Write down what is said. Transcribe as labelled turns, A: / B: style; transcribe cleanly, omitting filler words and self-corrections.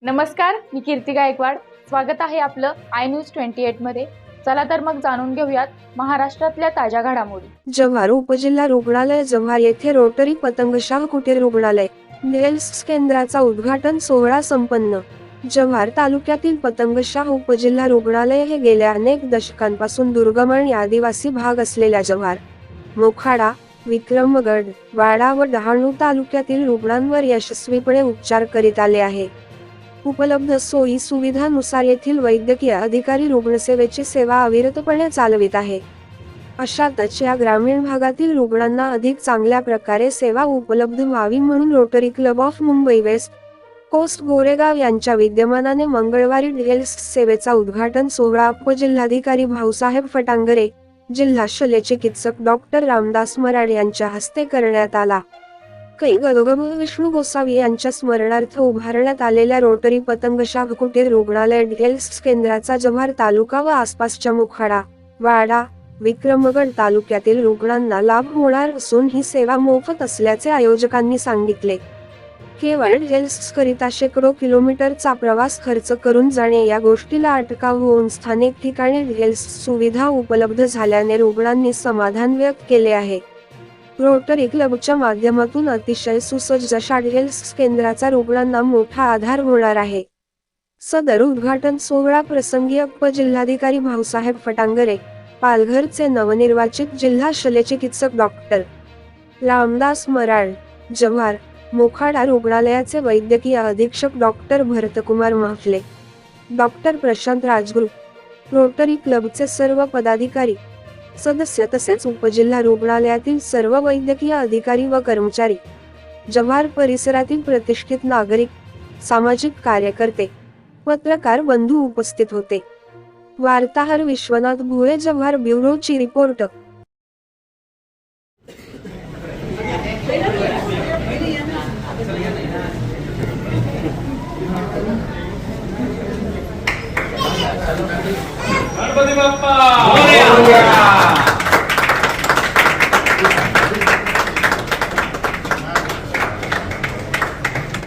A: नमस्कार, मी कीर्ती गायकवाड। स्वागत आहे आपलं आय न्यूज 28 मध्ये। चला तर मग जाणून घेऊयात महाराष्ट्रातल्या ताज्या घडामोडी।
B: जव्हार उपजिल्हा रुग्णालय जव्हार येथे रोटरी पतंगशाह कुटीर रुग्णालय नेल्स केंद्राचा उद्घाटन सोहळा संपन्न। जव्हार तालुक्यातील पतंगशाह उपजिल्हा रुग्णालय हे गेल्या अनेक दशकांपासून दुर्गम आणि आदिवासी भाग असलेल्या जव्हार, मोखाडा, विक्रमगड, वाडा व डहाणू तालुक्यातील रुग्णांवर यशस्वीपणे उपचार करीत आले आहे। उपलब्ध सोयी सुविधांनुसार येथील वैद्यकीय अधिकारी रुग्णसेवेची सेवा अविरतपणे चालवित आहे। अशातच या ग्रामीण भागातील रुग्णांना अधिक चांगल्या प्रकारे सेवा उपलब्ध व्हावी म्हणून Rotary club of Mumbai west coast Goregaon यांच्या विद्यमानाने मंगळवारी हेल्थ सेवेचा उद्घाटन सोहळा उपजिल्हाधिकारी भाऊसाहेब फटांगरे, जिल्हा शल्यचिकित्सक डॉक्टर रामदास मराड यांच्या हस्ते करण्यात आला। गौरव विष्णू गोसावी यांच्या स्मरणार्थ उभारण्यात आलेल्या रोटरी पतंगशाह कुटीर रुग्णालय हेल्थ केंद्राचा जव्हार तालुका व आसपासच्या मोखाडा, वाडा, विक्रमगड तालुक्यातील रुग्णांना लाभ होणार असून ही सेवा मोफत असल्याचे आयोजकांनी सांगितले। केवळ हेल्थ करिता शेकडो किलोमीटरचा प्रवास खर्च करून जाणे या गोष्टीला अटकाव होऊन स्थानिक ठिकाणी हेल्थ सुविधा उपलब्ध झाल्याने रुग्णांनी समाधान व्यक्त केले आहे। रोटरी क्लबच्या माध्यमातून अतिशय सुसज्ज अशा हेल्थ केंद्राचा रुग्णांना मोठा आधार होणार आहे। सदर उद्घाटन सोहळा प्रसंगी उपजिल्हाधिकारी भाऊसाहेब फटांगरे, पालघरचे नवनिर्वाचित जिल्हा शल्यचिकित्सक डॉक्टर रामदास मराड, जव्हार, मोखाडा रुग्णालयाचे वैद्यकीय अधीक्षक doctor Bharatkumar Mahfale, doctor Prashant Rajguru, Rotary क्लबचे सर्व पदाधिकारी, सदस्य तसेच उपजिल्हा रुग्णालयातील सर्व वैद्यकीय अधिकारी व कर्मचारी, जव्हार परिसरातील प्रतिष्ठित नागरिक, सामाजिक कार्यकर्ते, पत्रकार बंधू उपस्थित होते। वार्ताहर विश्वनाथ भुळे, जव्हार ब्युरो ची रिपोर्ट।
C: गणपती बाप्पा मोरया।